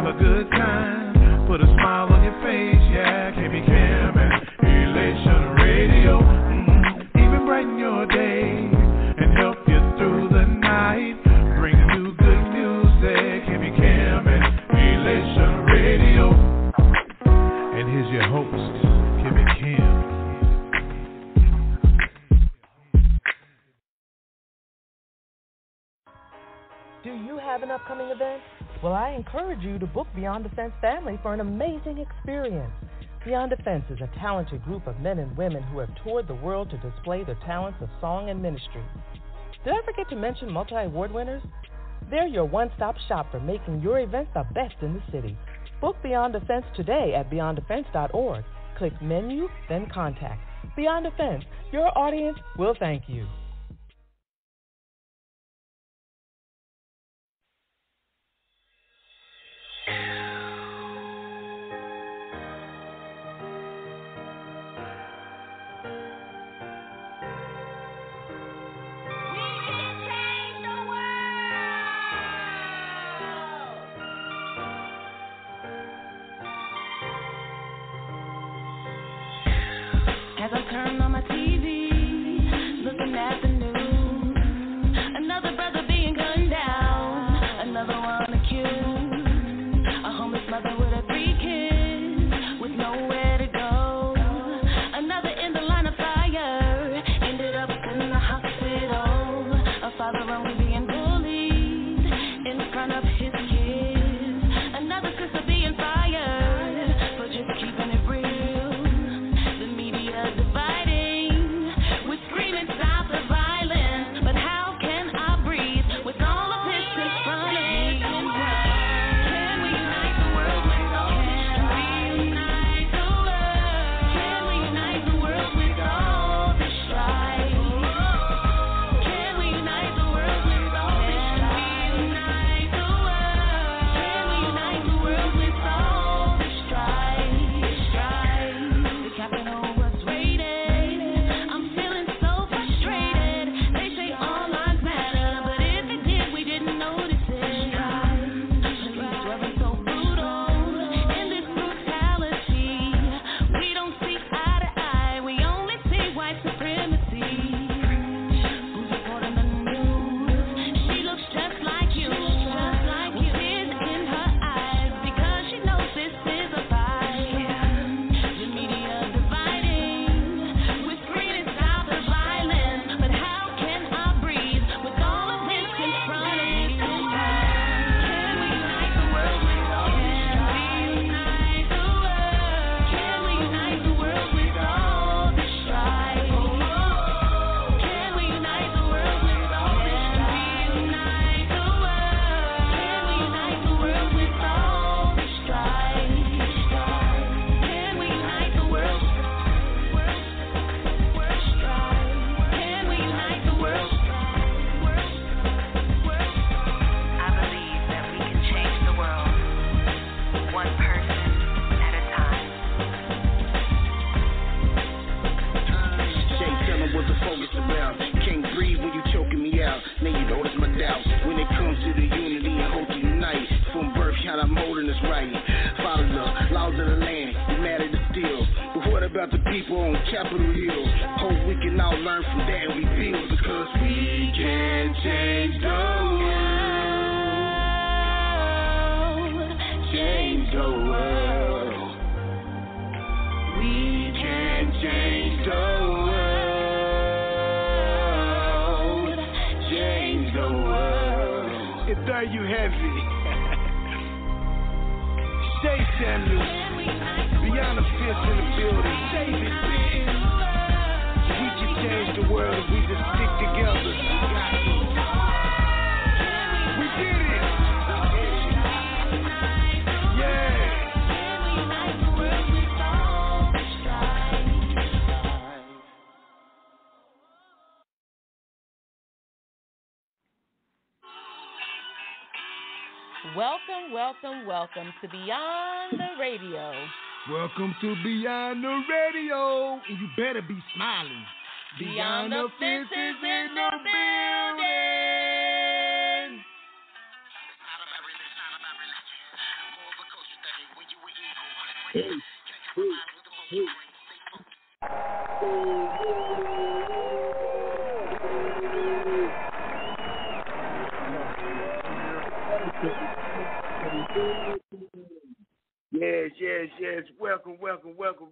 a good time. Put a smile on your face, yeah. KB Cam and Elation Radio. Even brighten your day and help you through the night. Bring you good music. KB Cam and Elation Radio. And here's your host, KB Cam. Do you have an upcoming event? Well, I encourage you to book Beyond the Fence family for an amazing experience. Beyond the Fence is a talented group of men and women who have toured the world to display their talents of song and ministry. Did I forget to mention multi-award winners? They're your one-stop shop for making your event the best in the city. Book Beyond the Fence today at beyondthefence.org. Click menu, then contact. Beyond the Fence, your audience will thank you. As I turn on my TV, looking at the news, another brother being gunned down, another one accused, a homeless mother with her 3 kids, with nowhere to go, another in the line of fire, ended up in the hospital, a father only being bullied in front of his kids, another sister being fired for just keeping it real. Dividing, we're screaming stop the violence, but how can I breathe with all of this in front of me? Can we unite the world with all this? Can we unite the world? Can we unite the world with all this strife? Can we unite the world with all this strife? Can we unite the world? Can we unite the world with all this strife? The capital was I'm feeling so frustrated. They say all lives matter, but if it did, we didn't notice it. Police weren't so brutal in this brutality. We don't see eye to eye. We only see white supremacy. Who's reporting the news? She looks just like you. With tears in her eyes because she knows this is a fight. The media dividing. We're screaming stop the violence, but how can I breathe with all of this in front of me? Can we unite the world with all this? Can we unite the world? Can we unite the world with all this strife? Can we unite the world with all this strife? Unite the world. Can we unite the world with all this strife? Can we unite the world? Can we unite the world? I believe that we can change the world, one person at a time. Shay, tell them what the focus about. Can't breathe when you choking me out. Now you notice my doubts. When it comes to the unity and hope to unite. From birth, how I'm holding us right. Follow the laws of the land. You mad at the steel. But what about the people on Capitol Hill? Hope we can all learn from that and we build. Because we can change the world. Change the world. We can change the world. Change the world. And there you have it. Shay Samuels, Beyond the Fence in the building. David Benton. We can change the world if we just stick together. We did it. Yeah. Welcome, welcome, welcome to Beyond the Radio. Welcome to Beyond the Radio. And you better be smiling. Beyond the Fence is in the building. yes. Welcome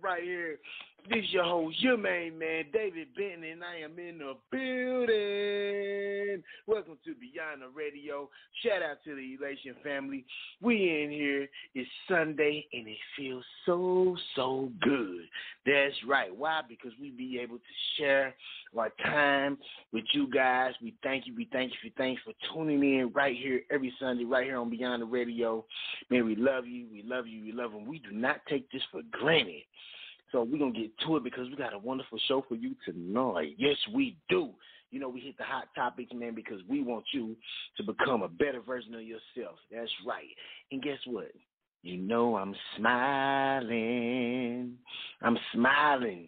right here. This is your host, your main man, David Benton, and I am in the building. Welcome to Beyond the Radio. Shout out to the Elation family. We in here. It's Sunday, and it feels so good. That's right. Why? Because we be able to share our time with you guys. We thank you for tuning in right here every Sunday, right here on Beyond the Radio. Man, we love you. We love them. We do not take this for granted. So we're going to get to it because we got a wonderful show for you tonight. Yes, we do. You know, we hit the hot topics, man, because we want you to become a better version of yourself. That's right. And guess what? You know I'm smiling. I'm smiling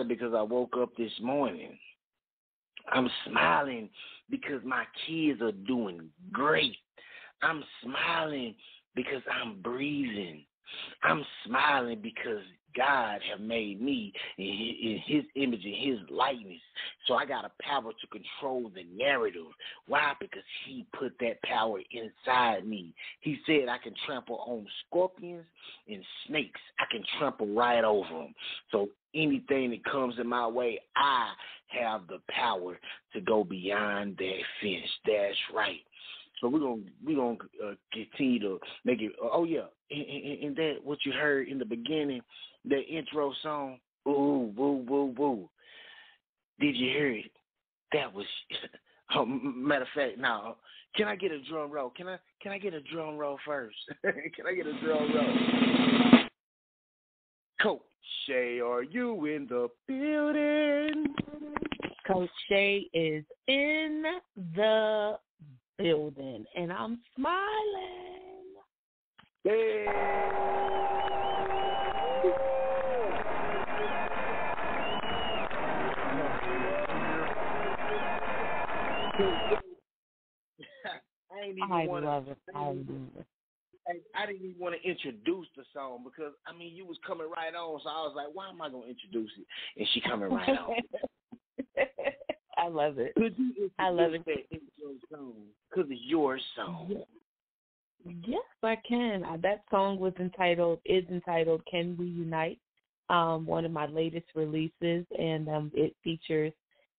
because I woke up this morning. I'm smiling because my kids are doing great. I'm smiling because I'm breathing. I'm smiling because God have made me in his image and his likeness. So I got a power to control the narrative. Why? Because he put that power inside me. He said I can trample on scorpions and snakes. I can trample right over them. So anything that comes in my way, I have the power to go beyond that fence. That's right. So we're gonna continue to make it. Oh yeah, and that what you heard in the beginning, that intro song. Ooh, woo, woo, woo. Did you hear it? That was. Matter of fact, now can I get a drum roll? Can I get a drum roll first? Can I get a drum roll? Coach Shay, are you in the building? Coach Shay is in the building, and I'm smiling. Hey. I love it. I didn't even want to introduce the song because, I mean, you was coming right on, so I was like, why am I going to introduce it? And she coming right on. I love it. I love it. Because it's your song. Yes, I can. That song is entitled Can We Unite? One of my latest releases, and it features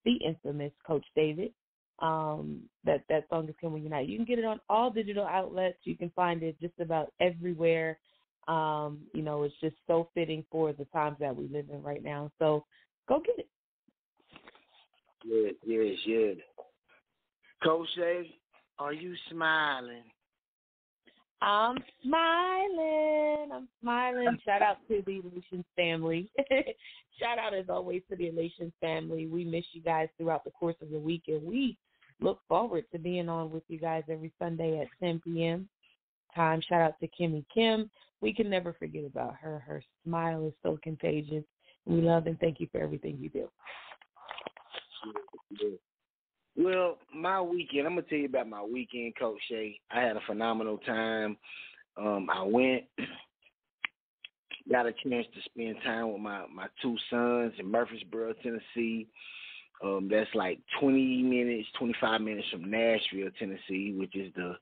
the infamous Coach David. That song is Can We Unite? You can get it on all digital outlets. You can find it just about everywhere. You know, it's just so fitting for the times that we live in right now. So go get it. Yes. Coach Shay, are you smiling? I'm smiling. Shout out to the Relations family. Shout out, as always, to the Relations family. We miss you guys throughout the course of the week, and we look forward to being on with you guys every Sunday at 10 p.m. time. Shout out to Kimmy Kim. We can never forget about her. Her smile is so contagious. We love and thank you for everything you do. Yeah. Well, my weekend, I'm going to tell you about my weekend, Coach Shay. I had a phenomenal time. I went, got a chance to spend time with my two sons in Murfreesboro, Tennessee. That's like 25 minutes from Nashville, Tennessee, which is the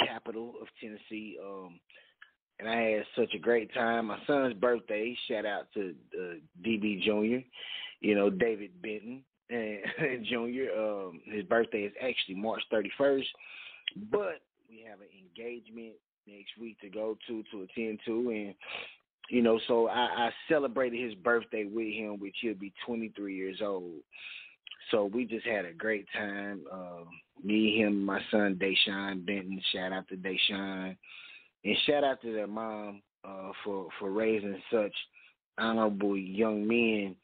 capital of Tennessee. And I had such a great time. My son's birthday, shout out to DB Jr., David Benton. And Junior, his birthday is actually March 31st, but we have an engagement next week to go to attend to, and so I celebrated his birthday with him, which he'll be 23 years old. So we just had a great time. Me, him, my son Deshaun Benton. Shout out to Deshaun, and shout out to their mom for raising such honorable young men.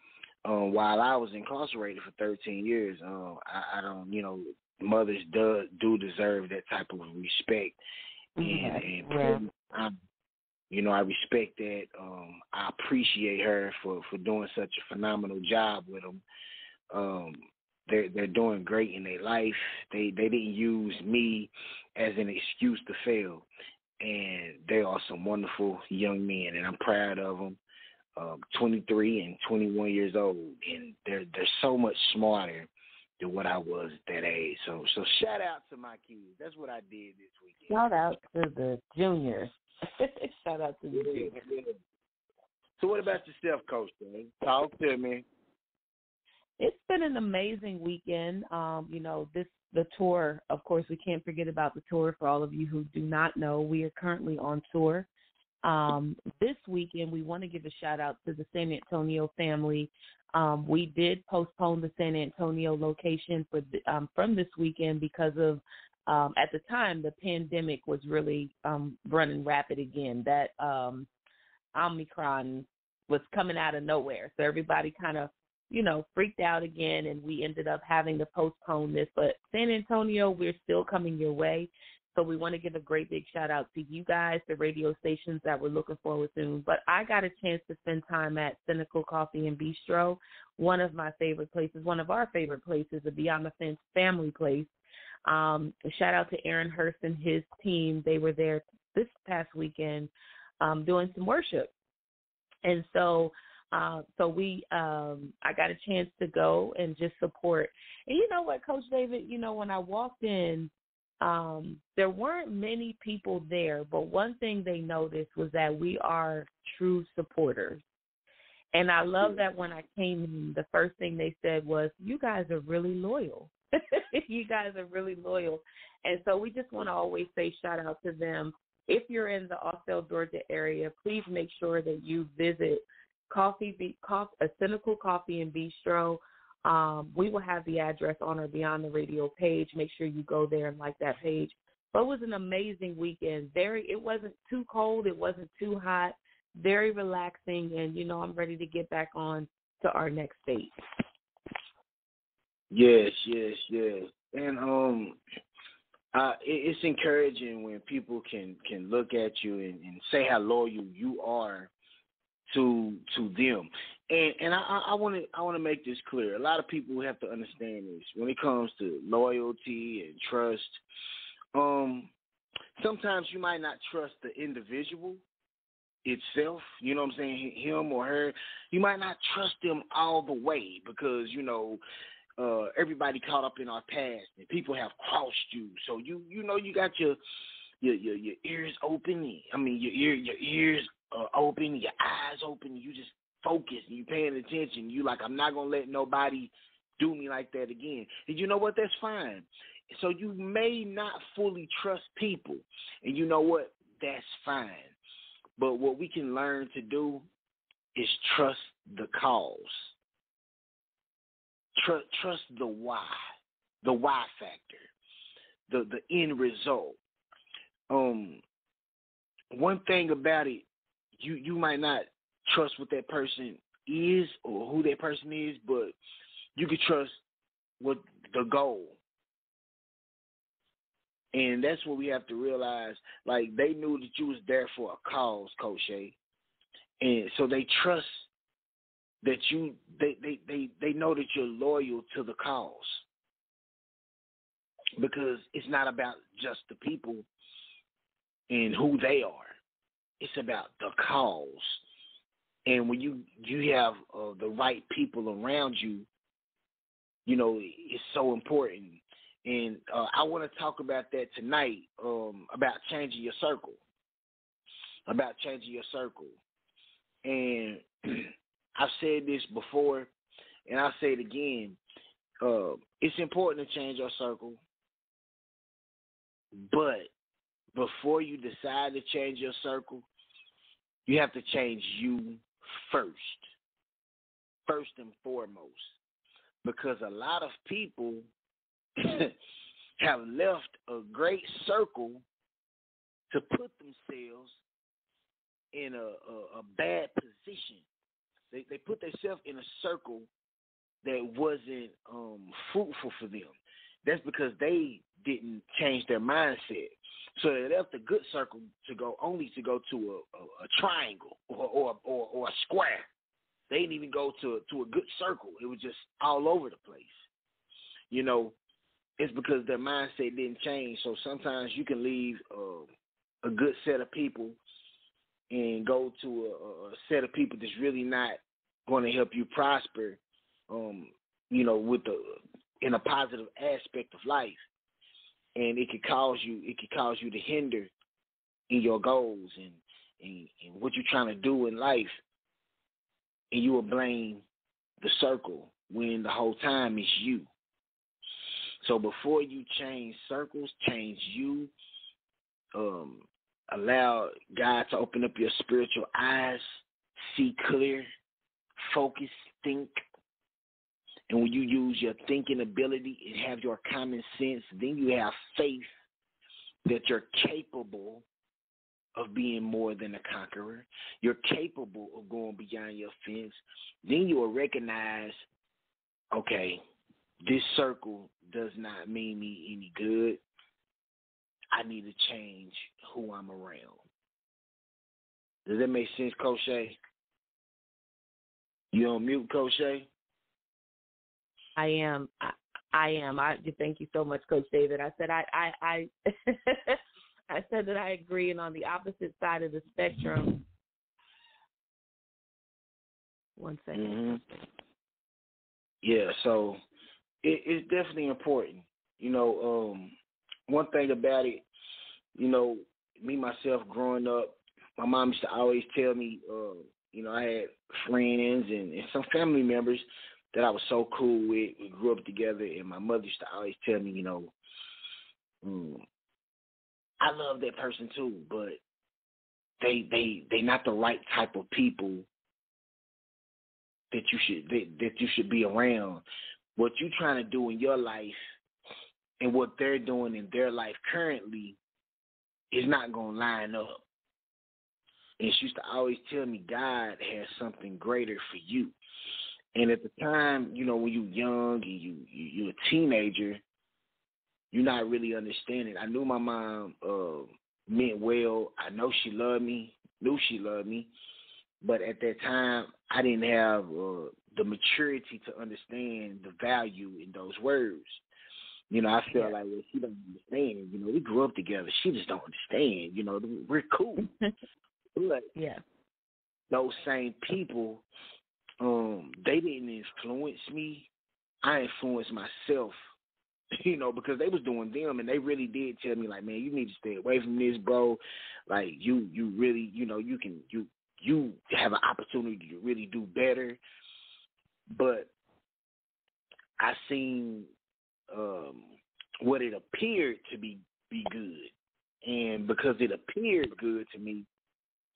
While I was incarcerated for 13 years, I don't, mothers do deserve that type of respect, and I respect that. I appreciate her for doing such a phenomenal job with them. They're doing great in their life. They didn't use me as an excuse to fail, and they are some wonderful young men, and I'm proud of them. 23 and 21 years old, and they're so much smarter than what I was at that age. So shout out to my kids. That's what I did this weekend. Shout out to the juniors. Shout out to the juniors. So what about yourself, Coach? Talk to me. It's been an amazing weekend. The tour, of course, we can't forget about the tour. For all of you who do not know, we are currently on tour. This weekend, we want to give a shout out to the San Antonio family. We did postpone the San Antonio location from this weekend because of, at the time, the pandemic was really running rapid again. That Omicron was coming out of nowhere. So everybody kind of, freaked out again, and we ended up having to postpone this. But San Antonio, we're still coming your way. So we want to give a great big shout out to you guys, the radio stations that we're looking forward to. But I got a chance to spend time at Cynical Coffee and Bistro, one of my favorite places, one of our favorite places, the Beyond the Fence family place. Shout out to Aaron Hurst and his team. They were there this past weekend doing some worship. And so I got a chance to go and just support. And you know what, Coach David, when I walked in, there weren't many people there, but one thing they noticed was that we are true supporters. And I love that when I came in, the first thing they said was, you guys are really loyal. You guys are really loyal. And so we just want to always say shout out to them. If you're in the Austell, Georgia area, please make sure that you visit a Cynical Coffee and Bistro. We will have the address on our Beyond the Radio page. Make sure you go there and like that page. But it was an amazing weekend. It wasn't too cold. It wasn't too hot. Very relaxing. And, I'm ready to get back on to our next state. Yes. And it's encouraging when people can look at you and say how loyal you are to them. And I want to make this clear. A lot of people have to understand this when it comes to loyalty and trust. Sometimes you might not trust the individual itself, you know what I'm saying, him or her. You might not trust them all the way because, everybody caught up in our past and people have crossed you. So you got your ears open. Your ears open, your eyes open. You just focus and you paying attention. You like, I'm not gonna let nobody do me like that again. And you know what? That's fine. So you may not fully trust people, and you know what? That's fine. But what we can learn to is trust the cause. Trust the why factor, the end result. One thing about it, you might not trust what that person is or who that person is, but you can trust what the goal. And that's what we have to realize. Like, they knew that you was there for a cause, Coach Shay. And so they trust that they know that you're loyal to the cause. Because it's not about just the people and who they are. It's about the cause. And when you have the right people around you, it's so important. And I want to talk about that tonight, about changing your circle. And I've said this before, and I'll say it again. It's important to change your circle, but before you decide to change your circle, you have to change you first and foremost, because a lot of people have left a great circle to put themselves in a bad position. They put themselves in a circle that wasn't fruitful for them. That's because they didn't change their mindset. So they left a good circle to go to a triangle or a square. They didn't even go to a good circle. It was just all over the place. It's because their mindset didn't change. So sometimes you can leave a good set of people and go to a set of people that's really not going to help you prosper. in a positive aspect of life, and it could cause you to hinder in your goals and what you're trying to do in life, and you will blame the circle when the whole time it's you. So before you change circles, change you. Allow God to open up your spiritual eyes, see clear, focus, think. And when you use your thinking ability and have your common sense, then you have faith that you're capable of being more than a conqueror. You're capable of going beyond your fence. Then you will recognize, okay, this circle does not mean me any good. I need to change who I'm around. Does that make sense, Coach Shay? You on mute, Coach Shay? I am. I thank you so much, Coach David. I said I I said that I agree, and on the opposite side of the spectrum. One second. Mm-hmm. Yeah, so it's definitely important. You know, one thing about it, you know, me myself growing up, my mom used to always tell me, you know, I had friends and some family members that I was so cool with. We grew up together, and my mother used to always tell me, you know, I love that person too, but they not the right type of people that you should be around. What you're trying to do in your life and what they're doing in their life currently is not going to line up. And she used to always tell me God has something greater for you. And at the time, you know, when you're young and you're a teenager, you're not really understanding. I knew my mom meant well. I know she loved me, knew she loved me. But at that time, I didn't have the maturity to understand the value in those words. You know, I felt like, well, she don't understand. You know, we grew up together. She just don't understand. You know, we're cool. But those same people, they didn't influence me. I influenced myself, you know, because they was doing them, and they really did tell me, like, man, you need to stay away from this, bro. Like, you really, you know, you have an opportunity to really do better. But I seen what it appeared to be good. And because it appeared good to me,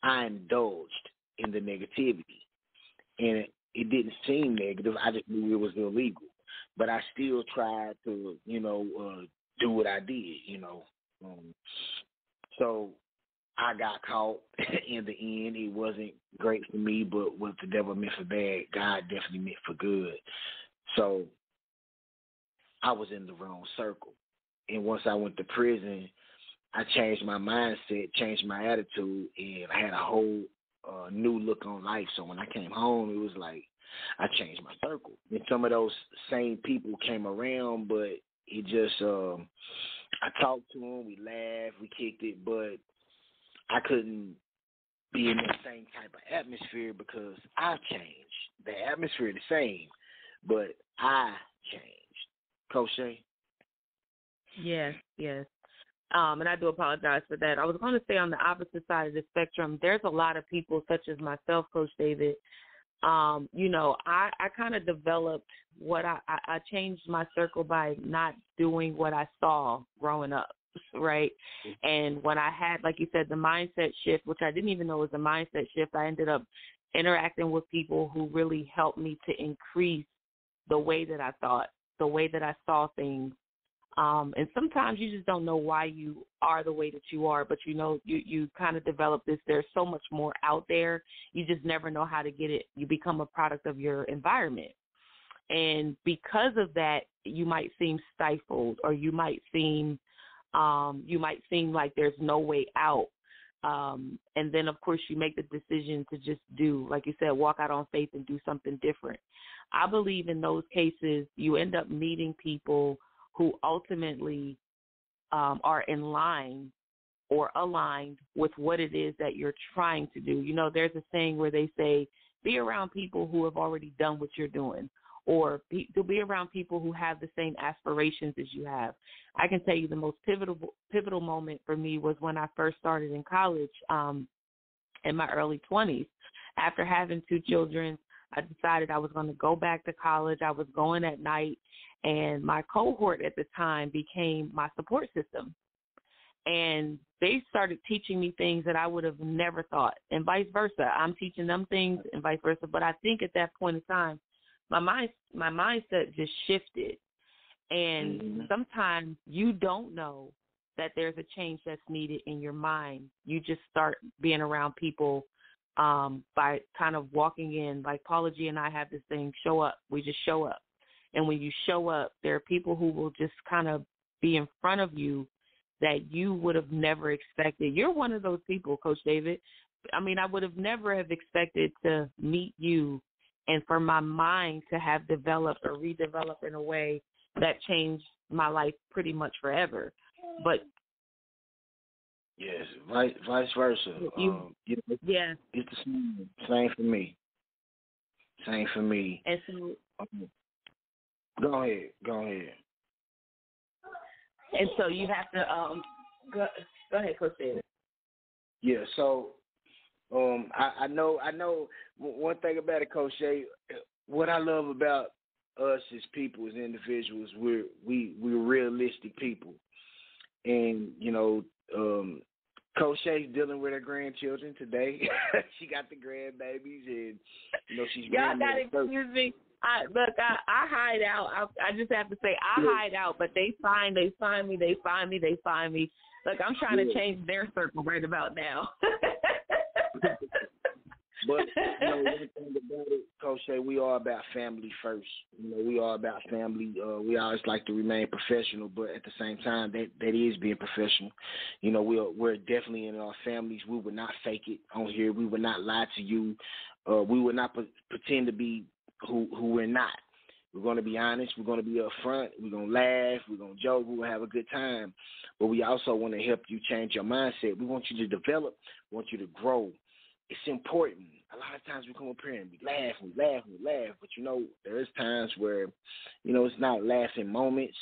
I indulged in the negativity. And it didn't seem negative. I just knew it was illegal. But I still tried to, you know, do what I did, you know. So I got caught in the end. It wasn't great for me, but what the devil meant for bad, God definitely meant for good. So I was in the wrong circle. And once I went to prison, I changed my mindset, changed my attitude, and I had a whole new look on life. So when I came home, it was like I changed my circle. And some of those same people came around, but it just, I talked to them, we laughed, we kicked it, but I couldn't be in the same type of atmosphere because I changed. The atmosphere the same, but I changed. Coach Shay? Yes. And I do apologize for that. I was going to say on the opposite side of the spectrum, there's a lot of people such as myself, Coach David. You know, I kind of developed what I changed my circle by not doing what I saw growing up, right? And when I had, like you said, the mindset shift, which I didn't even know was a mindset shift, I ended up interacting with people who really helped me to increase the way that I thought, the way that I saw things. And sometimes you just don't know why you are the way that you are, but you know, you kind of develop this. There's so much more out there. You just never know how to get it. You become a product of your environment. And because of that, you might seem stifled, or you might seem like there's no way out. And then, of course, you make the decision to just do, like you said, walk out on faith and do something different. I believe in those cases, you end up meeting people who ultimately are in line or aligned with what it is that you're trying to do. You know, there's a saying where they say, be around people who have already done what you're doing, or to be around people who have the same aspirations as you have. I can tell you the most pivotal moment for me was when I first started in college in my early 20s. After having 2 children, I decided I was going to go back to college. I was going at night, and my cohort at the time became my support system. And they started teaching me things that I would have never thought, and vice versa. I'm teaching them things and vice versa. But I think at that point in time, my mindset just shifted. And sometimes you don't know that there's a change that's needed in your mind. You just start being around people by kind of walking in. Like Paula G and I have this thing, show up. We just show up. And when you show up, there are people who will just kind of be in front of you that you would have never expected. You're one of those people, Coach David. I mean, I would have never have expected to meet you and for my mind to have developed or redeveloped in a way that changed my life pretty much forever. But yes, vice versa. Yeah. It's the same for me. Same for me. And so, Go ahead. And so you have to go ahead, Coach David. Yeah, so I know one thing about it, Coach Shay. What I love about us as people, as individuals, we're realistic people, and Coach Shay's dealing with her grandchildren today. She got the grandbabies, and she's y'all gotta excuse me. I hide out. I just have to say I hide out, but they find me. Look, I'm trying to change their circle right about now. But one thing about it, Coach Shay, we are about family first. We are about family. We always like to remain professional, but at the same time, that is being professional. We're definitely in our families. We would not fake it on here. We would not lie to you. We would not pretend to be who we're not. We're going to be honest. We're going to be upfront. We're going to laugh. We're going to joke. We're going to have a good time. But we also want to help you change your mindset. We want you to develop. We want you to grow. It's important. A lot of times we come up here and we laugh. But, there is times where, it's not laughing moments,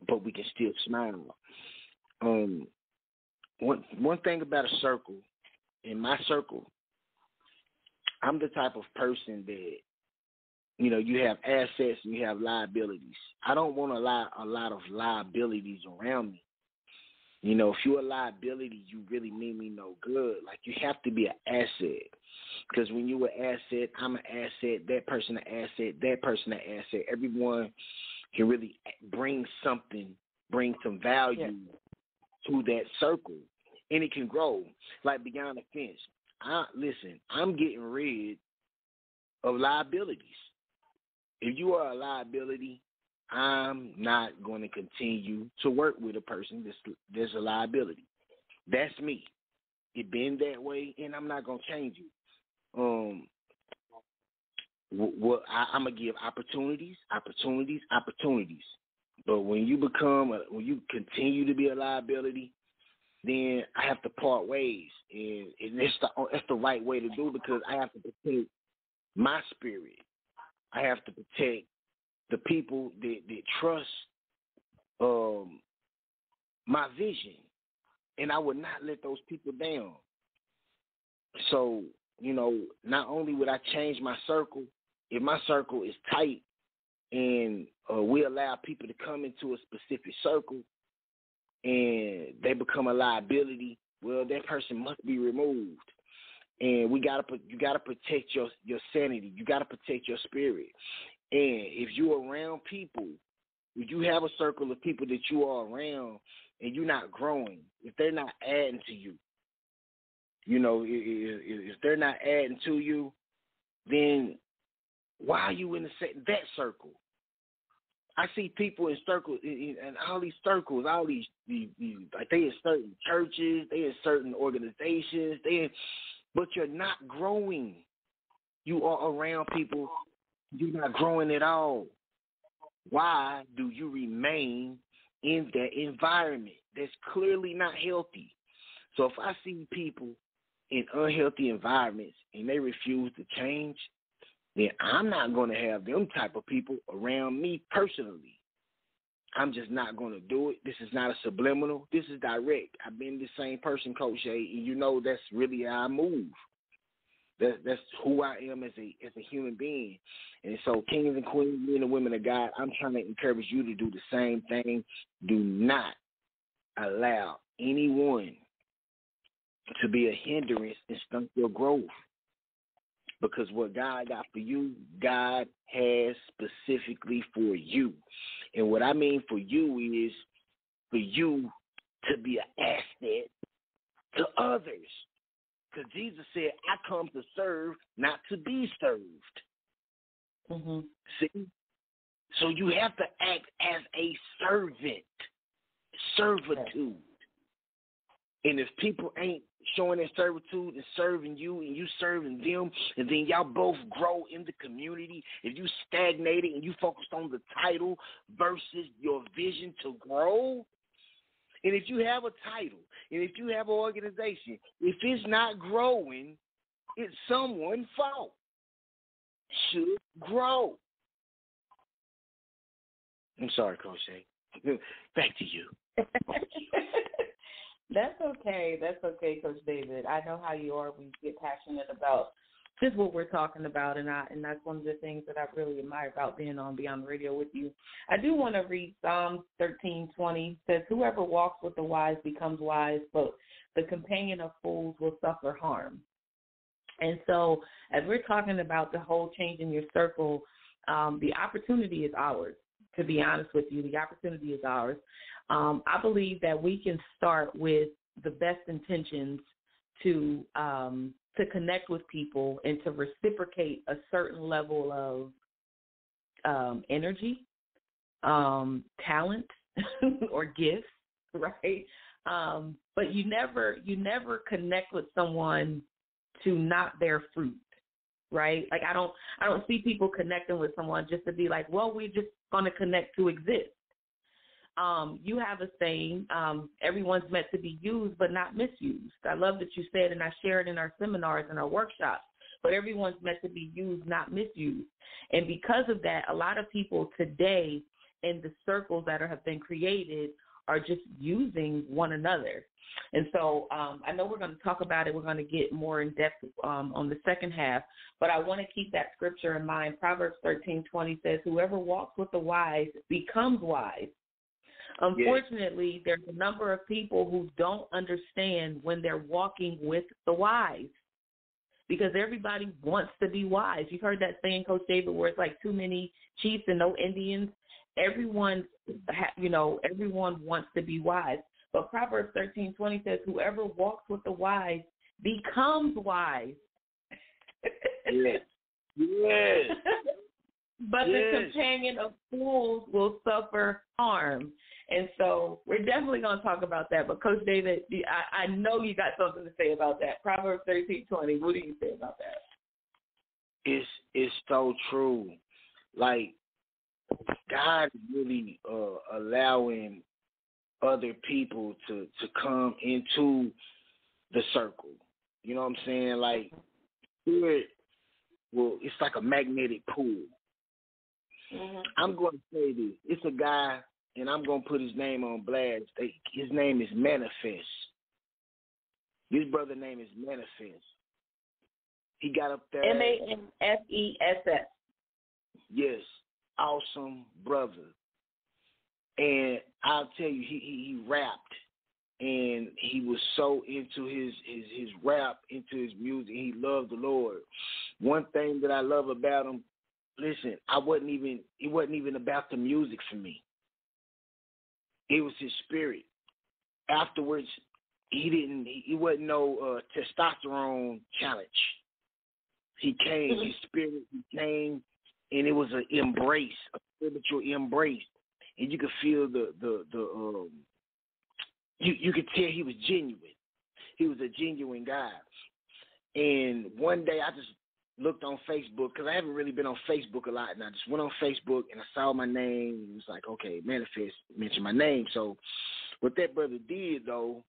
but we can still smile. One thing about a circle, in my circle, I'm the type of person that, you have assets and you have liabilities. I don't want a lot of liabilities around me. If you're a liability, you really mean me no good. Like, you have to be an asset. Because when you're an asset, I'm an asset, that person an asset, that person an asset. Everyone can really bring some value to that circle, and it can grow. Like beyond the fence. I'm getting rid of liabilities. If you are a liability, I'm not going to continue to work with a person that's a liability. That's me. It been that way, and I'm not going to change it. I'm going to give opportunities. But when you continue to be a liability, then I have to part ways. And that's the right way to do it, because I have to protect my spirit. I have to protect the people that trust my vision, and I would not let those people down. So, not only would I change my circle, if my circle is tight and we allow people to come into a specific circle and they become a liability, well, that person must be removed. And you gotta protect your sanity. You gotta protect your spirit. And if you're around people, if you have a circle of people that you are around and you're not growing, if they're not adding to you, if they're not adding to you, then why are you in that circle? I see people in circles, in all these circles, all these like they in certain churches, they in certain organizations, but you're not growing. You are around people, you're not growing at all. Why do you remain in that environment that's clearly not healthy? So if I see people in unhealthy environments and they refuse to change, then I'm not going to have them type of people around me personally. I'm just not going to do it. This is not a subliminal. This is direct. I've been the same person, Coach Shay, and you know that's really how I move. That's who I am as a human being. And so, kings and queens, men and women of God, I'm trying to encourage you to do the same thing. Do not allow anyone to be a hindrance and stunt your growth. Because what God got for you, God has specifically for you. And what I mean for you is for you to be an asset to others. Because Jesus said, I come to serve, not to be served. Mm-hmm. See? So you have to act as a servant. Servitude. And if people ain't showing their servitude and serving you and you serving them, and then y'all both grow in the community, if you stagnated and you focused on the title versus your vision to grow, and if you have a title, and if you have an organization, if it's not growing, it's someone's fault. Should grow. I'm sorry, Coach Shay. Back to you. That's okay. That's okay, Coach David. I know how you are when you get passionate about just what we're talking about, and that's one of the things that I really admire about being on Beyond Radio with you. I do want to read Psalms 13:20. Says, "Whoever walks with the wise becomes wise, but the companion of fools will suffer harm." And so, as we're talking about the whole change in your circle, the opportunity is ours. To be honest with you, the opportunity is ours. I believe that we can start with the best intentions to connect with people and to reciprocate a certain level of energy, talent, or gifts, right? But you never connect with someone to not bear fruit, right? Like I don't see people connecting with someone just to be like, well, we're just going to connect to exist. You have a saying, everyone's meant to be used but not misused. I love that you said, and I share it in our seminars and our workshops, but everyone's meant to be used, not misused. And because of that, a lot of people today in the circles that have been created are just using one another. And so I know we're going to talk about it. We're going to get more in depth on the second half, but I want to keep that scripture in mind. Proverbs 13:20 says, "Whoever walks with the wise becomes wise." Unfortunately, there's a number of people who don't understand when they're walking with the wise, because everybody wants to be wise. You've heard that saying, Coach David, where it's like too many chiefs and no Indians. Everyone wants to be wise. But Proverbs 13:20 says, "Whoever walks with the wise becomes wise." Yes. Yes. But yes. The companion of fools will suffer harm. And so we're definitely going to talk about that. But, Coach David, I know you got something to say about that. Proverbs 13:20, what do you say about that? It's so true. Like, God is really allowing other people to come into the circle. You know what I'm saying? Like, it's like a magnetic pull. Mm-hmm. I'm going to say this. It's a guy, and I'm going to put his name on blast. His name is Manifest. His brother's name is Manifest. He got up there. Manifess. Yes. Awesome brother. And I'll tell you, he rapped, and he was so into his rap, into his music. He loved the Lord. One thing that I love about him, listen, it wasn't even about the music for me. It was his spirit. Afterwards, he wasn't no testosterone challenge. He came, his spirit, he came, and it was an embrace, a spiritual embrace. And you could feel you could tell he was genuine. He was a genuine guy. And one day I just looked on Facebook, because I haven't really been on Facebook a lot, and I just went on Facebook and I saw my name, and it was like, okay, Manifest mentioned my name. So what that brother did, though,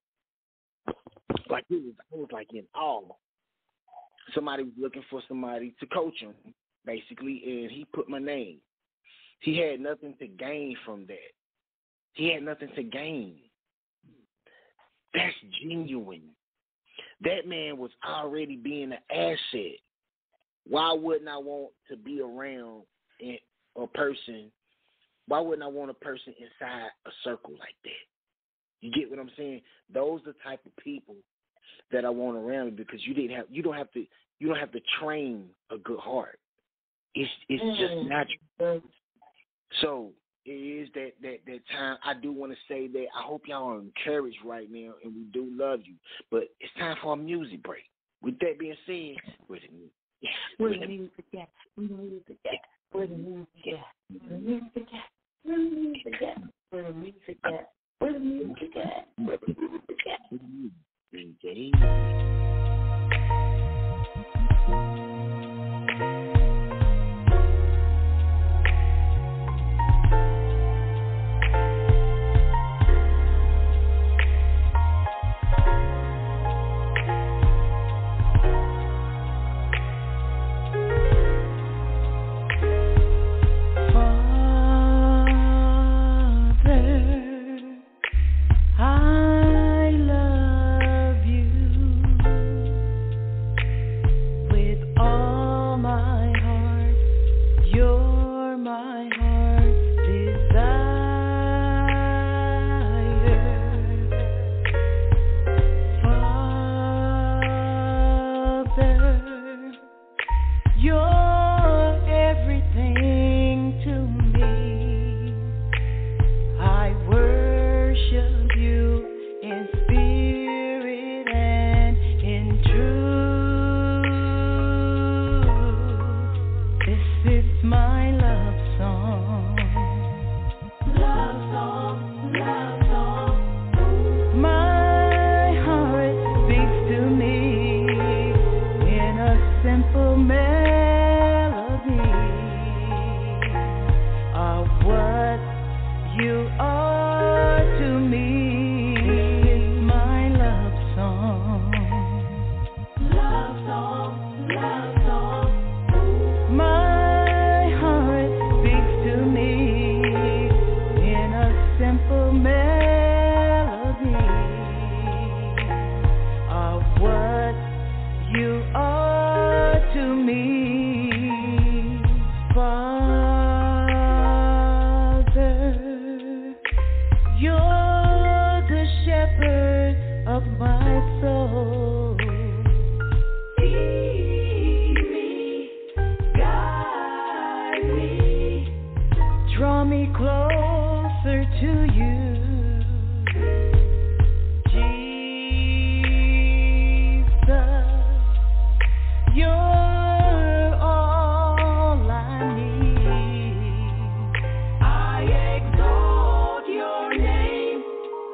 like I was like in awe. Somebody was looking for somebody to coach him, basically, and he put my name. He had nothing to gain from that. He had nothing to gain. That's genuine. That man was already being an asset. Why wouldn't I want to be around a person? Why wouldn't I want a person inside a circle like that? You get what I'm saying? Those are the type of people that I want around me, because you don't have to train a good heart. It's just natural. So it is that time. I do want to say that I hope y'all are encouraged right now, and we do love you. But it's time for a music break. With that being said, where's the music? Where the music at? Where the music at? Where the music at? Where the music at? Where the music at? Where the music at? Where the music at? Where the music at?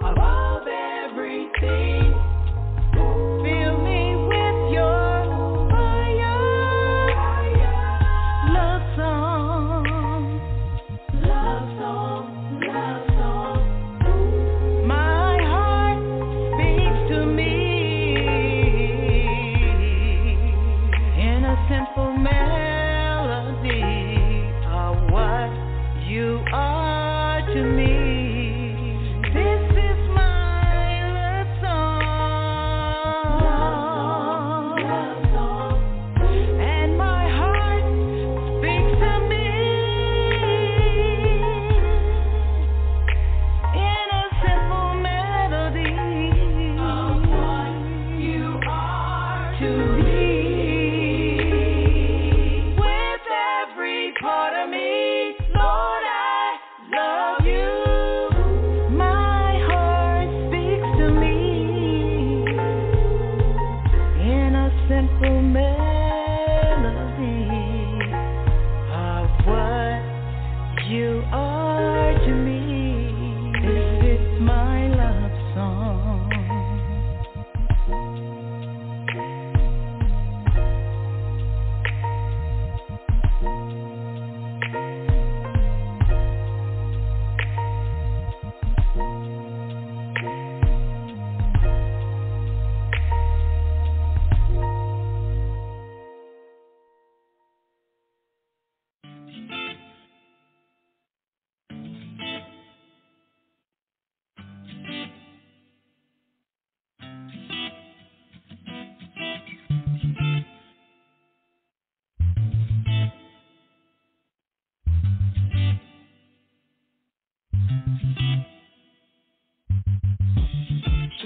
Above everything. Ooh.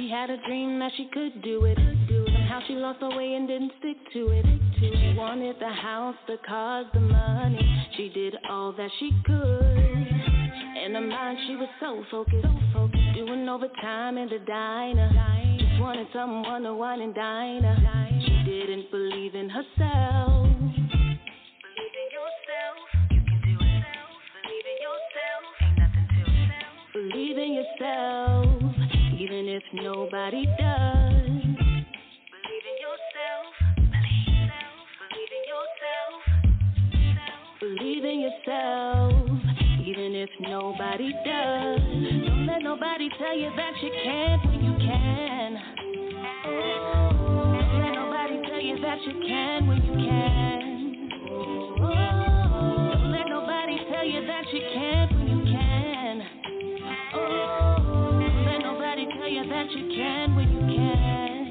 She had a dream that she could do it. Somehow she lost her way and didn't stick to it. She wanted the house, the cars, the money. She did all that she could. In her mind she was so focused, doing overtime in the diner. Just wanted someone to wine and dine her. She didn't believe in herself. Believe in yourself, you can do it. Believe in yourself, ain't nothing to self. Believe in yourself, even if nobody does. Believe in yourself, believe in yourself. Believe in yourself, even if nobody does. Don't let nobody tell you that you can't when you can. Don't let nobody tell you that you can when you can. Don't let nobody tell you that you can't when you can. Don't let nobody tell you that you can when you can.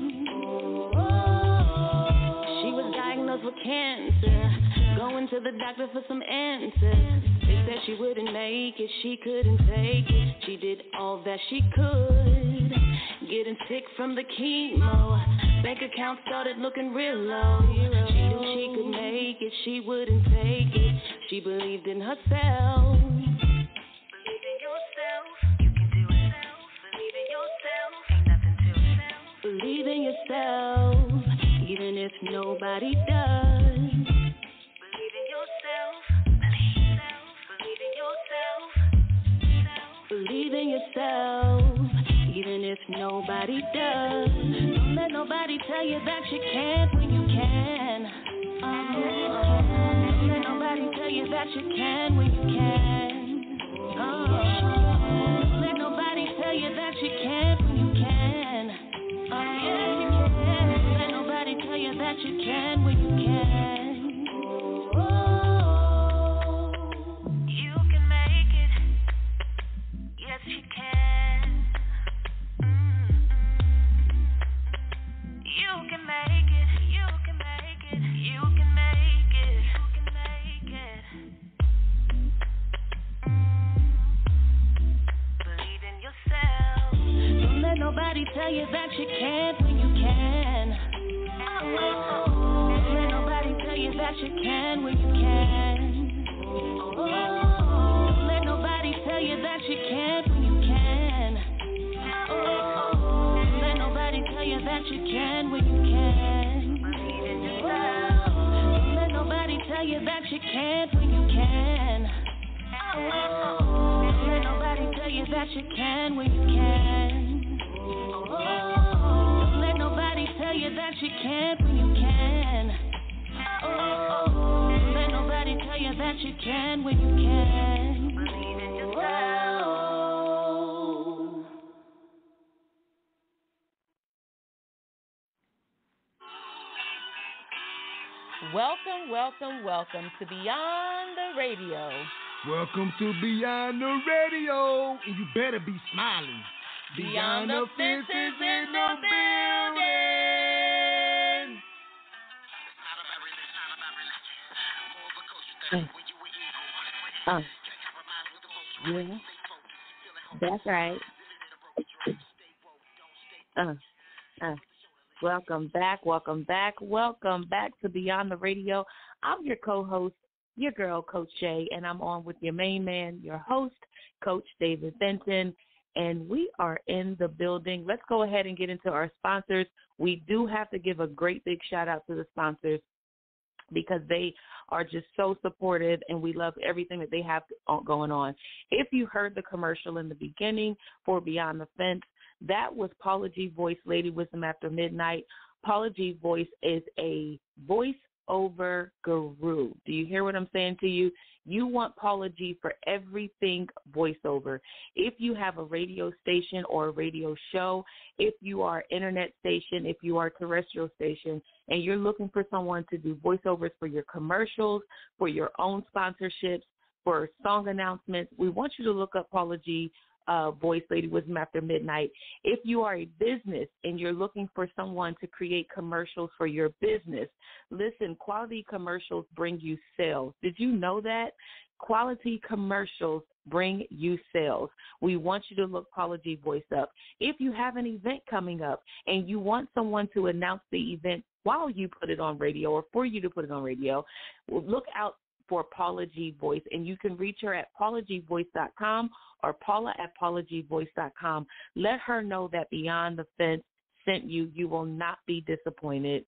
She was diagnosed with cancer, going to the doctor for some answers. They said she wouldn't make it, she couldn't take it. She did all that she could, getting sick from the chemo. Bank account started looking real low. She knew she could make it, she wouldn't take it. She believed in herself. Believe in yourself, you can do it. Believe in yourself, ain't nothing to self. Believe in yourself, even if nobody does. Believe in yourself, believe in yourself. Believe in yourself, even if nobody does. Don't let nobody tell you that you can't when you can. Don't let nobody tell you that you can when you can. Don't let nobody tell you that you can't when you can. Yes, you can. Don't let nobody tell you that you can when you can. You can make it. Yes, you can. You can make it. You can make it. You can make it. You can make it. Believe in yourself. Don't let nobody tell you that you can't when you can. Don't let nobody tell you that you can when you can. Don't let nobody tell you that you can't when you can. Don't let nobody tell you that you can when you can. Believe in yourself. Don't let nobody tell you that you can't when you can. Don't let nobody tell you that you can when you can. Don't let nobody tell you that you can't when you can. Don't let nobody tell you that you can when you can. Believe in yourself. Welcome, welcome, welcome to Beyond the Radio. Welcome to Beyond the Radio, and you better be smiling. Beyond the fences in the building. Yeah, that's right. Welcome back to Beyond the Radio. I'm your co-host, your girl, Coach Shay, and I'm on with your main man, your host, Coach David Benton, and we are in the building. Let's go ahead and get into our sponsors. We do have to give a great big shout-out to the sponsors because they are just so supportive, and we love everything that they have going on. If you heard the commercial in the beginning for Beyond the Fence, that was Paula G. Voice, Lady Wisdom After Midnight. Paula G. Voice is a voice-over guru. Do you hear what I'm saying to you? You want Paula G for everything voiceover. If you have a radio station or a radio show, if you are an internet station, if you are a terrestrial station, and you're looking for someone to do voiceovers for your commercials, for your own sponsorships, for song announcements, we want you to look up Paula G. Voice, Lady Wisdom After Midnight. If you are a business and you're looking for someone to create commercials for your business, listen, quality commercials bring you sales. Did you know that? Quality commercials bring you sales. We want you to look Paula G Voice up. If you have an event coming up and you want someone to announce the event while you put it on radio or for you to put it on radio, look out for Paula G Voice, and you can reach her at paulagvoice.com or paula@paulagvoice.com. Let her know that Beyond the Fence sent you. You will not be disappointed.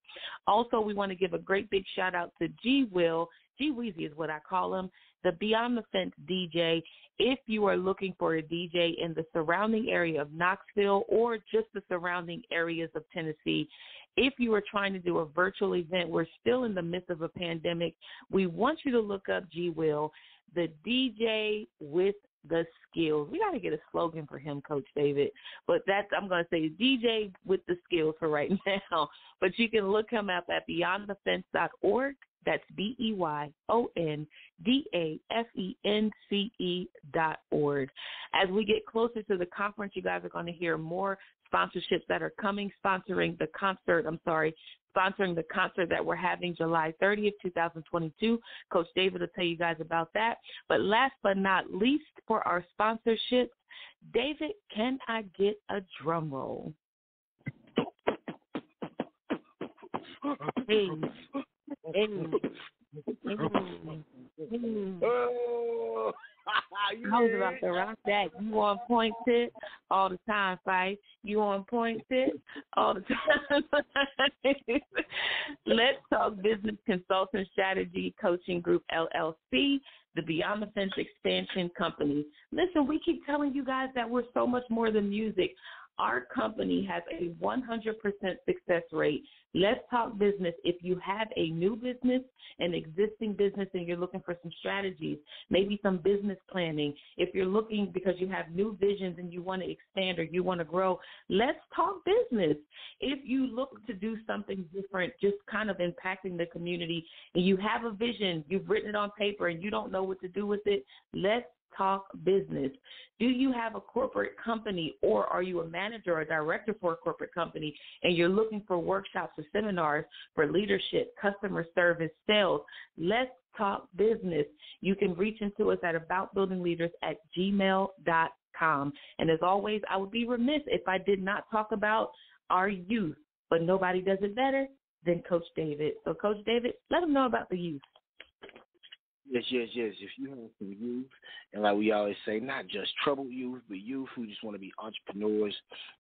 Also, we want to give a great big shout out to G Will. G Weezy is what I call him, the Beyond the Fence DJ. If you are looking for a DJ in the surrounding area of Knoxville or just the surrounding areas of Tennessee, if you are trying to do a virtual event, we're still in the midst of a pandemic, we want you to look up G Will, the DJ with the skills. We got to get a slogan for him, Coach David, but I'm going to say DJ with the skills for right now. But you can look him up at beyondthefence.org. That's BEYONDAFENCE.org. As we get closer to the conference, you guys are going to hear more sponsorships that are coming, sponsoring the concert that we're having July 30th, 2022. Coach David will tell you guys about that. But last but not least, for our sponsorships, David, can I get a drum roll? Hey. Oh, I was about to rock that. You on point, Tit? All the time, Fife. You on point, Tit? All the time. Let's Talk Business Consulting Strategy Coaching Group, LLC, the Beyond the Fence Expansion Company. Listen, we keep telling you guys that we're so much more than music. Our company has a 100% success rate. Let's talk business. If you have a new business, an existing business, and you're looking for some strategies, maybe some business planning, if you're looking because you have new visions and you want to expand or you want to grow, let's talk business. If you look to do something different, just kind of impacting the community, and you have a vision, you've written it on paper, and you don't know what to do with it, let's talk business. Do you have a corporate company, or are you a manager or a director for a corporate company and you're looking for workshops or seminars for leadership, customer service, sales? Let's talk business. You can reach into us at aboutbuildingleaders@gmail.com. And as always, I would be remiss if I did not talk about our youth, but nobody does it better than Coach David. So, Coach David, let them know about the youth. Yes. If you have some youth, and like we always say, not just troubled youth, but youth who just want to be entrepreneurs,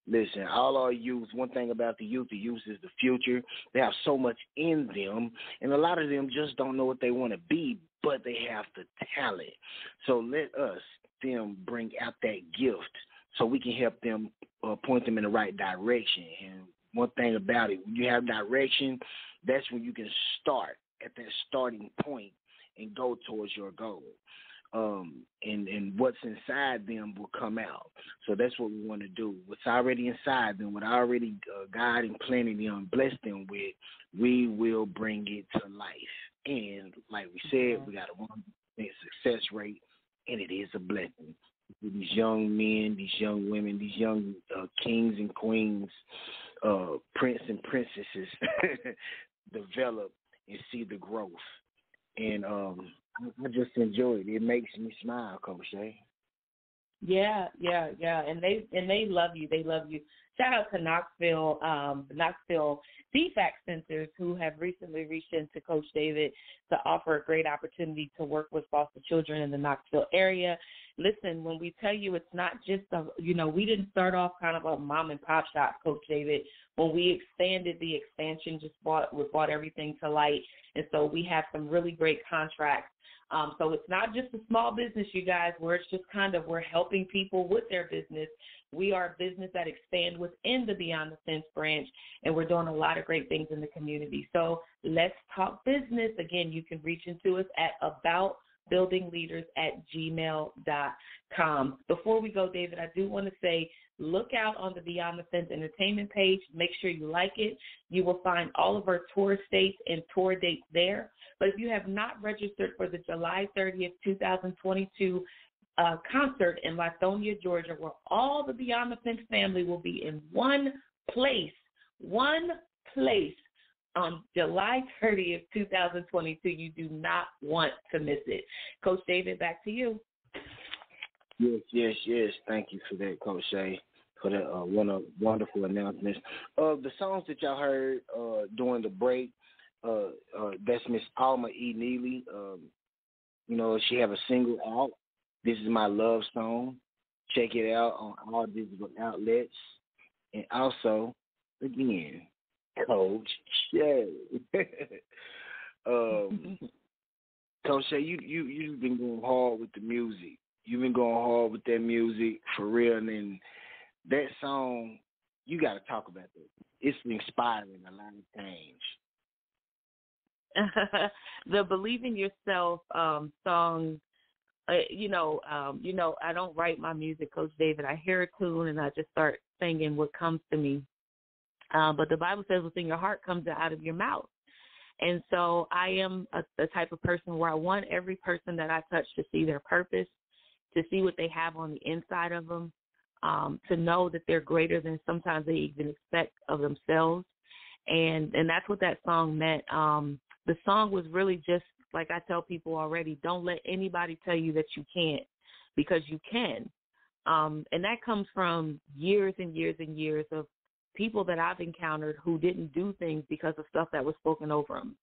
listen, all our youth, one thing about the youth is the future. They have so much in them, and a lot of them just don't know what they want to be, but they have the talent. So let us, them, bring out that gift so we can help them point them in the right direction. And one thing about it, when you have direction, that's when you can start at that starting point and go towards your goal. And what's inside them will come out. So that's what we want to do. What's already inside them, what already God and planning them, blessed them with, we will bring it to life. And like we said, we got a 100% success rate, and it is a blessing. For these young men, these young women, these young kings and queens, prince and princesses develop and see the growth. And I just enjoy it. It makes me smile, Coach Shay. Yeah. And they love you. They love you. Shout out to Knoxville CFAC centers who have recently reached into Coach David to offer a great opportunity to work with foster children in the Knoxville area. Listen, when we tell you it's not just we didn't start off kind of a mom and pop shop, Coach David. When we expanded, the expansion brought everything to light. And so we have some really great contracts. So it's not just a small business, you guys, where it's just we're helping people with their business. We are a business that expands within the Beyond the Fence branch, and we're doing a lot of great things in the community. So let's talk business. Again, you can reach into us at aboutbuildingleaders@gmail.com. Before we go, David, I do want to say, look out on the Beyond the Fence Entertainment page. Make sure you like it. You will find all of our tour states and tour dates there. But if you have not registered for the July 30th, 2022 concert in Lithonia, Georgia, where all the Beyond the Fence family will be in one place on July 30th, 2022, you do not want to miss it. Coach David, back to you. Yes. Thank you for that, Coach Shay, for that wonderful announcements. The songs that y'all heard during the break, that's Miss Alma E. Neely. She have a single out. This is my love song. Check it out on all digital outlets. And also, again, Coach Shay. Coach Shay, you've been going hard with the music. You've been going hard with that music for real, and then that song, you got to talk about that. It's inspiring a lot of change. The Believe in Yourself song. I don't write my music, Coach David. I hear a tune and I just start singing what comes to me. But the Bible says what's in your heart comes out of your mouth. And so I am the type of person where I want every person that I touch to see their purpose, to see what they have on the inside of them, to know that they're greater than sometimes they even expect of themselves. And that's what that song meant. The song was really just, like I tell people already, don't let anybody tell you that you can't, because you can. And that comes from years and years and years of people that I've encountered who didn't do things because of stuff that was spoken over them,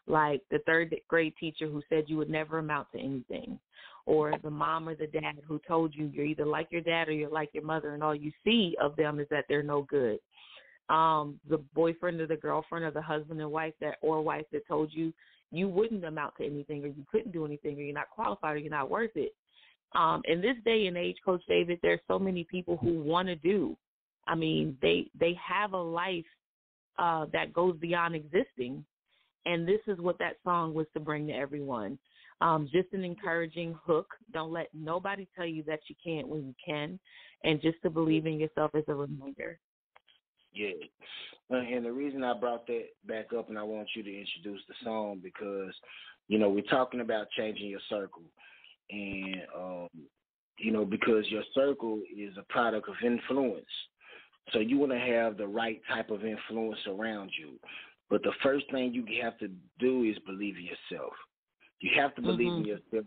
like the third grade teacher who said you would never amount to anything, or the mom or the dad who told you you're either like your dad or you're like your mother, and all you see of them is that they're no good. The boyfriend or the girlfriend or the husband and wife that told you you wouldn't amount to anything, or you couldn't do anything, or you're not qualified, or you're not worth it. In this day and age, Coach David, there's so many people who want to do. I mean, they have a life that goes beyond existing, and this is what that song was to bring to everyone. Just an encouraging hook. Don't let nobody tell you that you can't when you can, and just to believe in yourself as a reminder. Yeah. And the reason I brought that back up, and I want you to introduce the song, because, we're talking about changing your circle. And, because your circle is a product of influence. So you want to have the right type of influence around you. But the first thing you have to do is believe in yourself. You have to believe in yourself.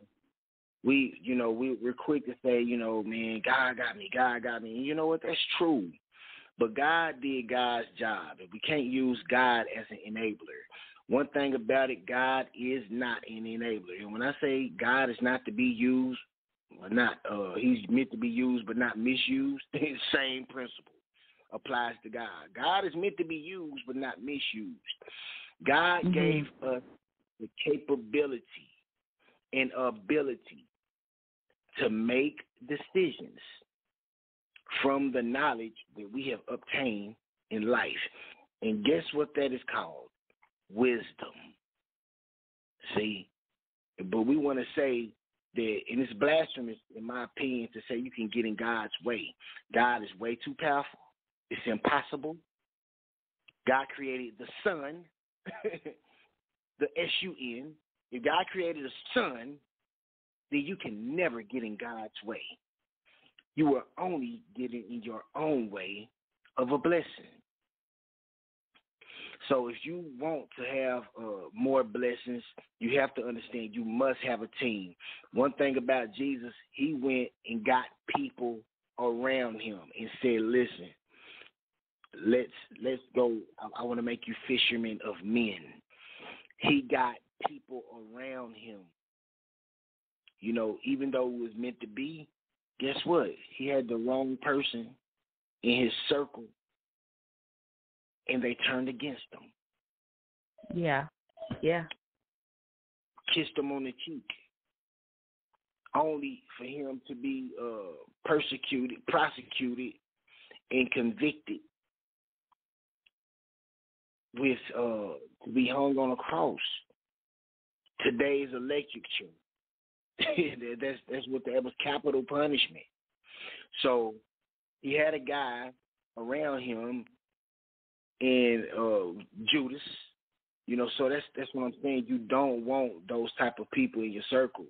We're quick to say, man, God got me. And you know what? That's true. But God did God's job, and we can't use God as an enabler. One thing about it, God is not an enabler. And when I say God is not to be used, he's meant to be used but not misused, the same principle applies to God. God is meant to be used but not misused. God gave us the capability and ability to make decisions from the knowledge that we have obtained in life. And guess what that is called? Wisdom. See? But we want to say that, and it's blasphemous, in my opinion, to say you can get in God's way. God is way too powerful. It's impossible. God created the sun, the S-U-N. If God created a sun, then you can never get in God's way. You are only getting in your own way of a blessing. So if you want to have more blessings, you have to understand you must have a team. One thing about Jesus, he went and got people around him and said, listen, let's go. I want to make you fishermen of men. He got people around him. Even though it was meant to be, guess what? He had the wrong person in his circle, and they turned against him. Yeah. Kissed him on the cheek, only for him to be persecuted, prosecuted, and convicted with to be hung on a cross. Today's electric chair. That's what that was, capital punishment. So he had a guy around him, and Judas, so that's what I'm saying. You don't want those type of people in your circle,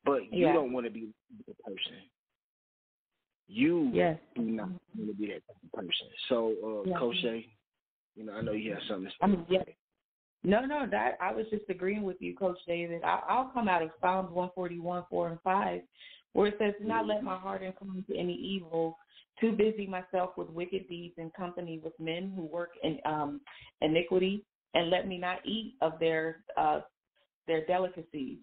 but you don't want to be the person. You do not want to be that type of person. So, Coach Shay, I know you have something to say. No, that I was just agreeing with you, Coach David. I'll come out of Psalms 141, 4 and 5, where it says, do not let my heart incline to any evil, too busy myself with wicked deeds in company with men who work in iniquity, and let me not eat of their delicacies.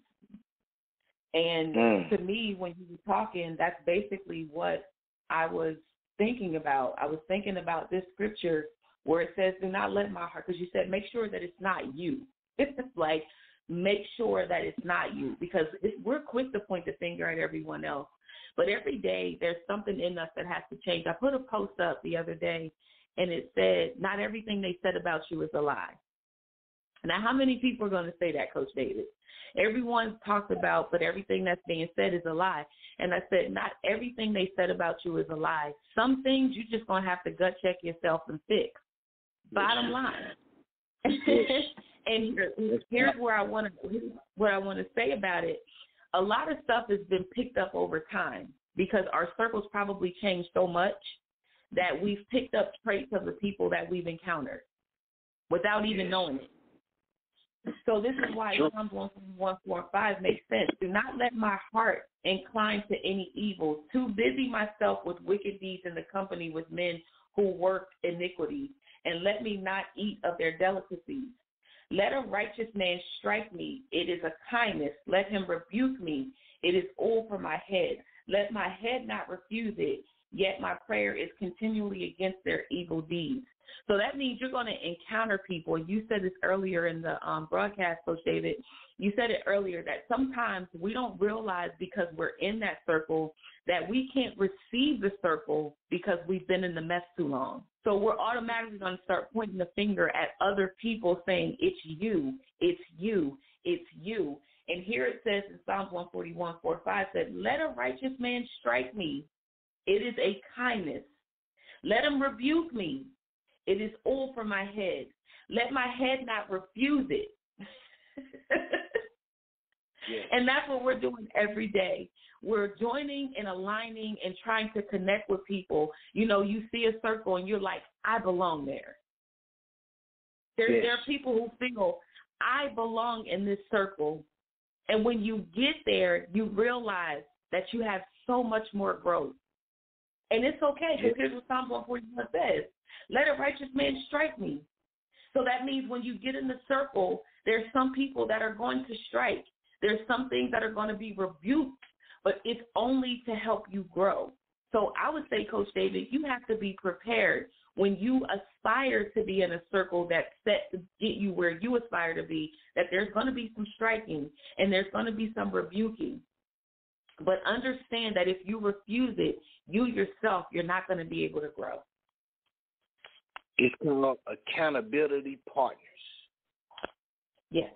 And to me, when you were talking, that's basically what I was thinking about. I was thinking about this scripture where it says, do not let my heart, because you said make sure that it's not you. It's like, make sure that it's not you, because we're quick to point the finger at everyone else. But every day there's something in us that has to change. I put a post up the other day, and it said, not everything they said about you is a lie. Now, how many people are going to say that, Coach David? Everyone talks about, but everything that's being said is a lie. And I said, not everything they said about you is a lie. Some things you just going to have to gut check yourself and fix. Bottom line. And here's where I want to say about it. A lot of stuff has been picked up over time because our circles probably changed so much that we've picked up traits of the people that we've encountered without even knowing it. So this is why Psalms 1:4-5 makes sense. Do not let my heart incline to any evil. Too busy myself with wicked deeds in the company with men who work iniquity, and let me not eat of their delicacies. Let a righteous man strike me. It is a kindness. Let him rebuke me. It is oil for my head. Let my head not refuse it. Yet my prayer is continually against their evil deeds. So that means you're going to encounter people. You said this earlier in the broadcast, Coach David. You said it earlier that sometimes we don't realize because we're in that circle that we can't receive the circle because we've been in the mess too long. So we're automatically going to start pointing the finger at other people saying, it's you, it's you, it's you. And here it says in Psalms 141:4-5 said, let a righteous man strike me. It is a kindness. Let him rebuke me. It is oil for my head. Let my head not refuse it. And that's what we're doing every day. We're joining and aligning and trying to connect with people. You know, you see a circle and you're like, I belong there. There are people who feel, I belong in this circle. And when you get there, you realize that you have so much more growth. And it's okay, because here's what Psalm 141 says. Let a righteous man strike me. So that means when you get in the circle, there's some people that are going to strike. There's some things that are going to be rebuked, but it's only to help you grow. So I would say, Coach David, you have to be prepared when you aspire to be in a circle that's set to get you where you aspire to be, that there's going to be some striking and there's going to be some rebuking. But understand that if you refuse it, you yourself, you're not going to be able to grow. It's called accountability partners. Yes.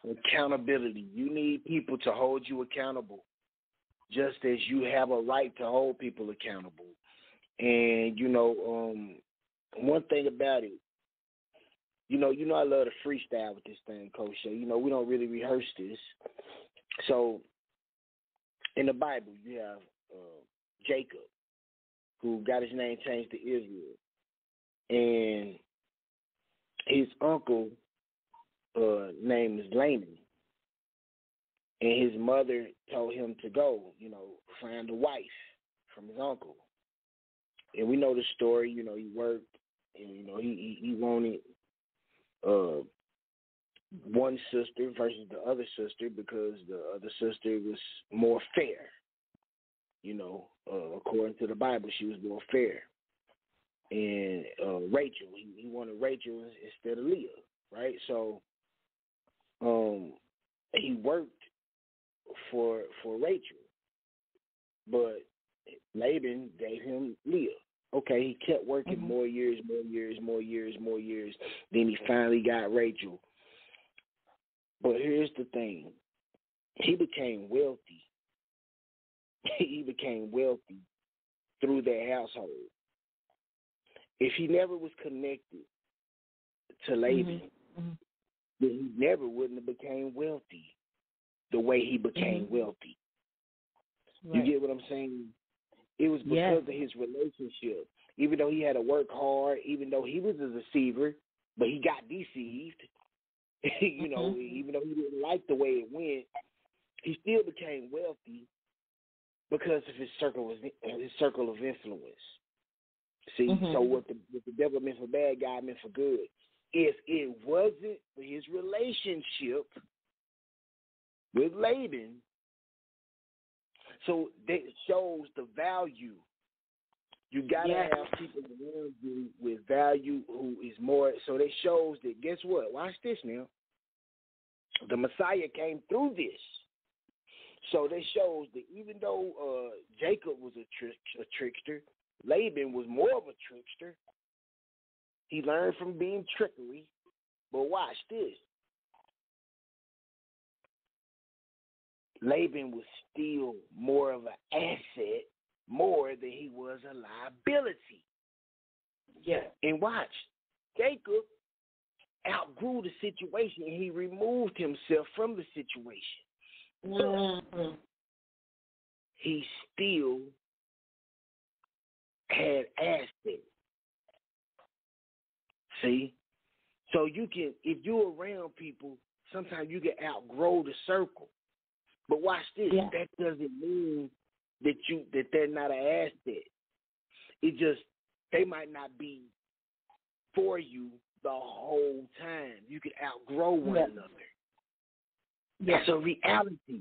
Accountability. You need people to hold you accountable, just as you have a right to hold people accountable. And, one thing about it, I love to freestyle with this thing, Coach Shay. We don't really rehearse this. So in the Bible, you have Jacob, who got his name changed to Israel. And his uncle name is Laman. And his mother told him to go, find a wife from his uncle. And we know the story, he worked and, he wanted one sister versus the other sister because the other sister was more fair. According to the Bible, she was more fair. And Rachel, he wanted Rachel instead of Leah, right? So he worked for Rachel, but Laban gave him Leah. Okay, he kept working more years. Then he finally got Rachel. But here's the thing. He became wealthy. He became wealthy through their household. If he never was connected to Laban, then he never wouldn't have became wealthy the way he became wealthy. Right. You get what I'm saying? It was because of his relationship. Even though he had to work hard, even though he was a deceiver, but he got deceived, even though he didn't like the way it went, he still became wealthy because of his circle of influence. See, so what the devil meant for bad, God meant for good. If it wasn't for his relationship with Laban, so that shows the value. You gotta have people around you with value who is more. So that shows that. Guess what? Watch this now. The Messiah came through this. So that shows that even though Jacob was a trickster, Laban was more of a trickster. He learned from being trickery. But watch this. Laban was still more of an asset, more than he was a liability. Yeah. And watch, Jacob outgrew the situation and he removed himself from the situation. Mm-hmm. He still had assets. See? So you can, if you're around people, sometimes you can outgrow the circle. But watch this. Yeah. That doesn't mean that they're not an asset. It just, they might not be for you the whole time. You can outgrow one another. Yeah. That's a reality.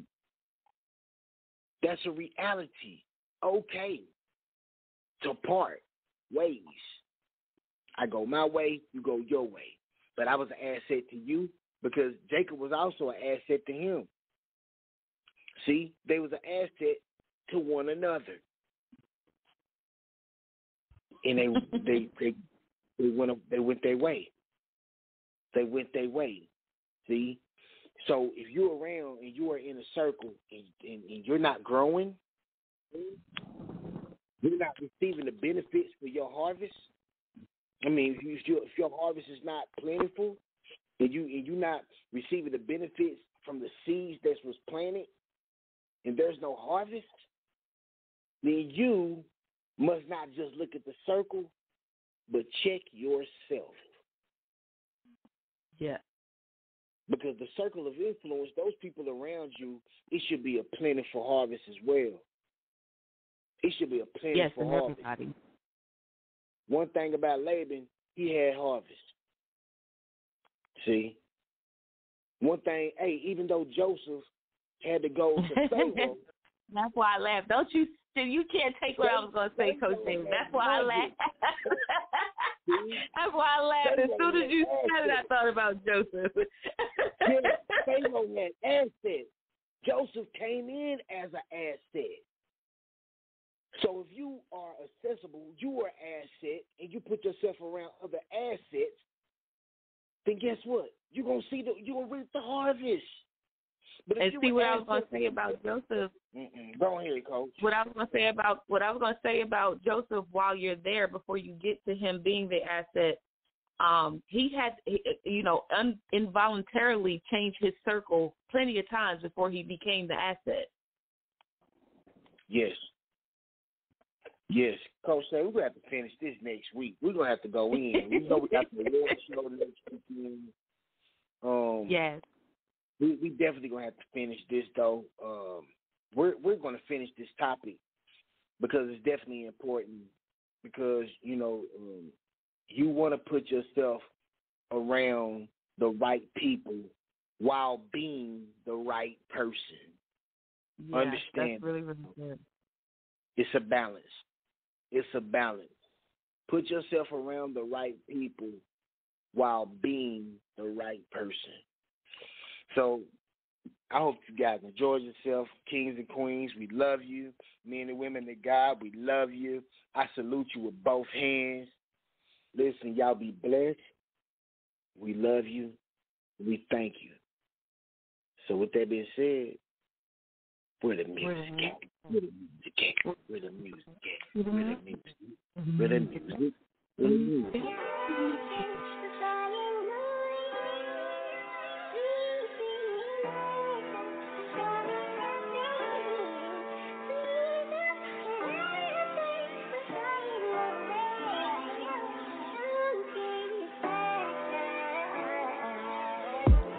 That's a reality. Okay. To part ways. I go my way, you go your way. But I was an asset to you because Jacob was also an asset to him. See, they was an asset to one another. And they went their way. They went their way. See? So if you're around and you are in a circle and you're not growing, you're not receiving the benefits for your harvest. I mean, if your harvest is not plentiful and you're not receiving the benefits from the seeds that was planted and there's no harvest, then you must not just look at the circle, but check yourself. Yeah. Because the circle of influence, those people around you, it should be a plentiful harvest as well. It should be a plentiful harvest. Everybody. One thing about Laban, he had harvest. See? One thing, hey, even though Joseph had to go to Pharaoh. That's why I laughed. Don't you? You can't take what I was going to say, Coach David. That's why I laughed. That's why I laughed. As soon as you said it, I thought about Joseph. Pharaoh had assets. Joseph came in as an asset. So if you are accessible, you are an asset, and you put yourself around other assets, then guess what? You're gonna reap the harvest. But and see what I was going to say about Joseph. Go ahead, Coach. What I was going to say about Joseph while you're there, before you get to him being the asset, he had, involuntarily changed his circle plenty of times before he became the asset. Yes. Yes, Coach Shay, we're going to have to finish this next week. We're going to have to go in. We know we got the award show next weekend. Yes. We definitely going to have to finish this, though. We're going to finish this topic because it's definitely important because, you want to put yourself around the right people while being the right person. Yeah, understand? That's really, really good. It's a balance. It's a balance. Put yourself around the right people while being the right person. So I hope you guys enjoy yourself, kings and queens. We love you. Men and women of God, we love you. I salute you with both hands. Listen, y'all be blessed. We love you. We thank you. So with that being said, where the music at? Where the music at? Where the music at? Where the music? Where the music? Where the music?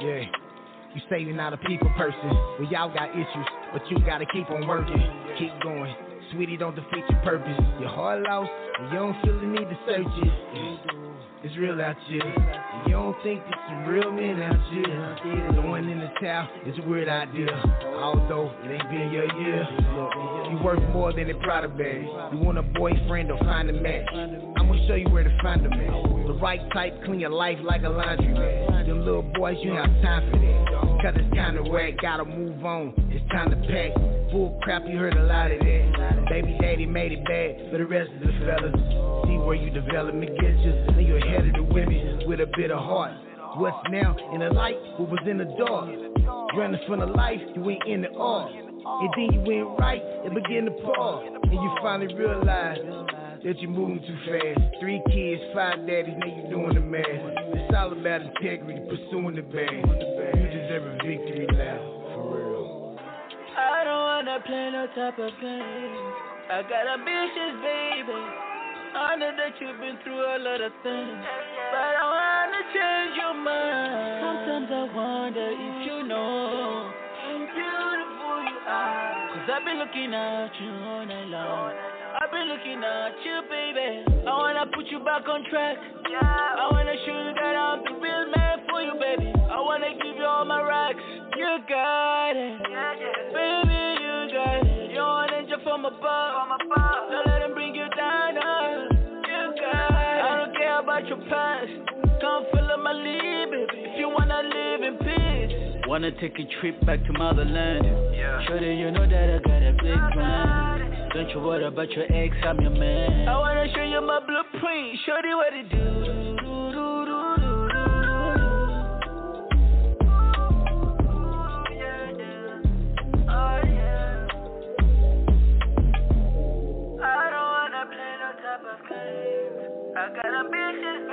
Yeah, you say you're not a people person. Well, y'all got issues, but you gotta keep on working. keep going. Sweetie, don't defeat your purpose. Your heart lost, and you don't feel the need to search it. It's real out here. And you don't think it's some real men out here. Throwing in the towel is a weird idea. Although it ain't been your year. You worth more than a Prada bag. You want a boyfriend or find a match. I'm gonna show you where to find them at. The right type, clean your life like a laundromat. Them little boys, you ain't have time for that. Cause it's kinda whack, gotta move on. It's time to pack. Full crap, you heard a lot of that. Baby daddy made it bad for the rest of the fellas. See where you develop and get you. Then you're ahead of the women with a bit of heart. What's now in the light, what was in the dark? Running from the life, you ain't in the art. And then you went right, it began to pour. And you finally realize that you're moving too fast. 3 kids, 5 daddies, now you doing the math. It's all about integrity, pursuing the bag. You deserve a victory now, for real. I don't wanna play no type of game. I got ambitions, baby. I know that you've been through a lot of things, but I wanna change your mind. Sometimes I wonder if you know how beautiful you are. Cause I've been looking at you all night long. I've been looking at you, baby. I wanna put you back on track. I wanna show you that I'm the real man for you, baby. I wanna give you all my racks. You got it, baby, you got it. You're an angel from above. Don't let them bring you down, you got it. I don't care about your past. Come follow my lead, baby. If you wanna live in peace. Wanna take a trip back to motherland. Shorty, you know that I got a big plan. Don't you worry about your ex, I'm your man. I wanna show you my blueprint. Shorty, what it do. I got ambitions,